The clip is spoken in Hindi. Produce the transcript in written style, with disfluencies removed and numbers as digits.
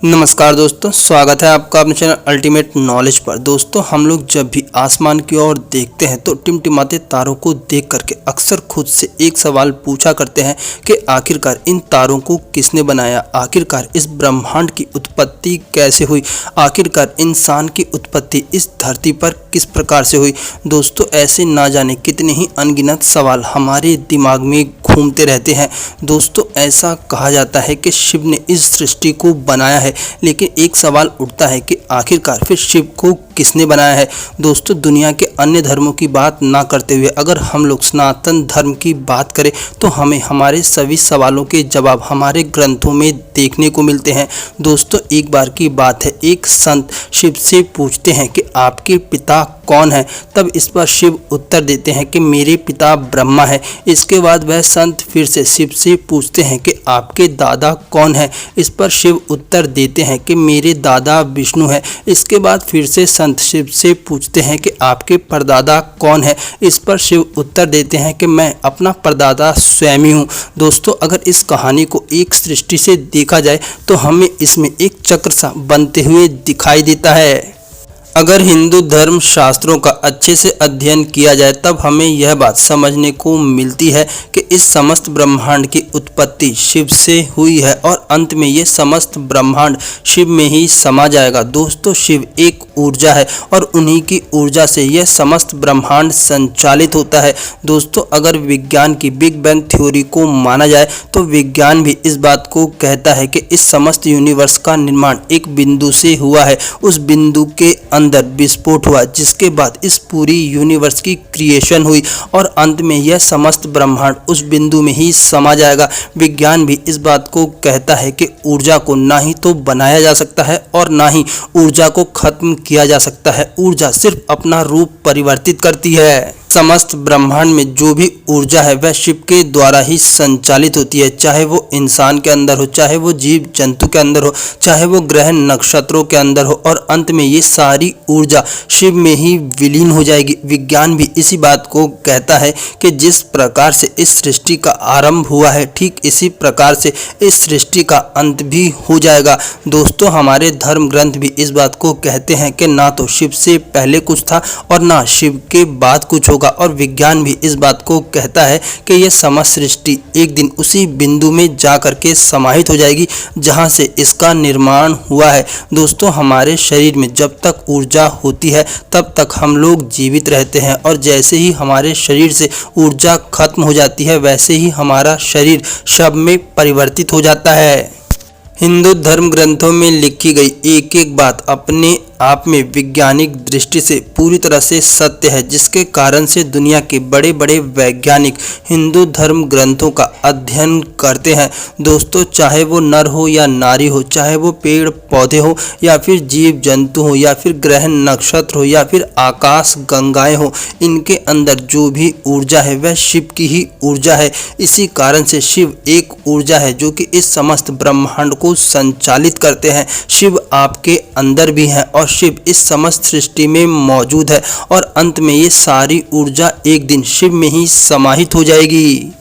नमस्कार दोस्तों, स्वागत है आपका अपने चैनल अल्टीमेट नॉलेज पर। दोस्तों, हम लोग जब भी आसमान की ओर देखते हैं तो टिमटिमाते तारों को देख करके अक्सर खुद से एक सवाल पूछा करते हैं कि आखिरकार इन तारों को किसने बनाया, आखिरकार इस ब्रह्मांड की उत्पत्ति कैसे हुई, आखिरकार इंसान की उत्पत्ति इस धरती पर किस प्रकार से हुई। दोस्तों, ऐसे ना जाने कितने ही अनगिनत सवाल हमारे दिमाग में घूमते रहते हैं। दोस्तों, ऐसा कहा जाता है कि शिव ने इस सृष्टि को बनाया है, लेकिन एक सवाल उठता है कि आखिरकार फिर शिव को किसने बनाया है। दोस्तों, दुनिया के अन्य धर्मों की बात ना करते हुए अगर हम लोग सनातन धर्म की बात करें तो हमें हमारे सभी सवालों के जवाब हमारे ग्रंथों में देखने को मिलते हैं। दोस्तों, एक बार की बात है, एक संत शिव से पूछते हैं कि आपके पिता कौन है। तब इस पर शिव उत्तर देते हैं कि मेरे पिता ब्रह्मा है। इसके बाद वह संत फिर से शिव से पूछते हैं कि आपके दादा कौन है। इस पर शिव उत्तर देते हैं कि मेरे दादा विष्णु है। इसके बाद फिर से संत शिव से पूछते हैं कि आपके परदादा कौन है। इस पर शिव उत्तर देते हैं कि मैं अपना परदादा स्वयं ही हूँ। दोस्तों, अगर इस कहानी को एक सृष्टि से देखा जाए तो हमें इसमें एक चक्र सा बनते हुए दिखाई देता है। अगर हिंदू धर्म शास्त्रों का अच्छे से अध्ययन किया जाए तब हमें यह बात समझने को मिलती है कि इस समस्त ब्रह्मांड की उत्पत्ति शिव से हुई है और अंत में ये समस्त ब्रह्मांड शिव में ही समा जाएगा। दोस्तों, शिव एक ऊर्जा है और उन्हीं की ऊर्जा से यह समस्त ब्रह्मांड संचालित होता है। दोस्तों, अगर विज्ञान की बिग बैंग थ्योरी को माना जाए तो विज्ञान भी इस बात को कहता है कि इस समस्त यूनिवर्स का निर्माण एक बिंदु से हुआ है। उस बिंदु के अंदर विस्फोट हुआ, जिसके बाद इस पूरी यूनिवर्स की क्रिएशन हुई और अंत में यह समस्त ब्रह्मांड उस बिंदु में ही समा जाएगा। विज्ञान भी इस बात को कहता है कि ऊर्जा को ना ही तो बनाया जा सकता है और ना ही ऊर्जा को खत्म किया जा सकता है। ऊर्जा सिर्फ अपना रूप परिवर्तित करती है। समस्त ब्रह्मांड में जो भी ऊर्जा है वह शिव के द्वारा ही संचालित होती है, चाहे वो इंसान के अंदर हो, चाहे वो जीव जंतु के अंदर हो, चाहे वो ग्रह नक्षत्रों के अंदर हो, और अंत में ये सारी ऊर्जा शिव में ही विलीन हो जाएगी। विज्ञान भी इसी बात को कहता है कि जिस प्रकार से इस सृष्टि का आरंभ हुआ है ठीक इसी प्रकार से इस सृष्टि का अंत भी हो जाएगा। दोस्तों, हमारे धर्म ग्रंथ भी इस बात को कहते हैं कि ना तो शिव से पहले कुछ था और ना शिव के बाद कुछ होगा, और विज्ञान भी इस बात को कहता है कि यह समस्त सृष्टि एक दिन उसी बिंदु में जा करके समाहित हो जाएगी जहां से इसका निर्माण हुआ है। दोस्तों, हमारे शरीर में जब तक ऊर्जा होती है तब तक हम लोग जीवित रहते हैं, और जैसे ही हमारे शरीर से ऊर्जा खत्म हो जाती है वैसे ही हमारा शरीर शव में परिवर्तित हो जाता है। हिंदू धर्म ग्रंथों में लिखी गई एक एक बात अपने आप में वैज्ञानिक दृष्टि से पूरी तरह से सत्य है, जिसके कारण से दुनिया के बड़े बड़े वैज्ञानिक हिंदू धर्म ग्रंथों का अध्ययन करते हैं। दोस्तों, चाहे वो नर हो या नारी हो, चाहे वो पेड़ पौधे हो या फिर जीव जंतु हो या फिर ग्रह नक्षत्र हो या फिर आकाश गंगाएं हो, इनके अंदर जो भी ऊर्जा है वह शिव की ही ऊर्जा है। इसी कारण से शिव एक ऊर्जा है जो कि इस समस्त ब्रह्मांड को संचालित करते हैं। शिव आपके अंदर भी है और शिव इस समस्त सृष्टि में मौजूद है, और अंत में ये सारी ऊर्जा एक दिन शिव में ही समाहित हो जाएगी।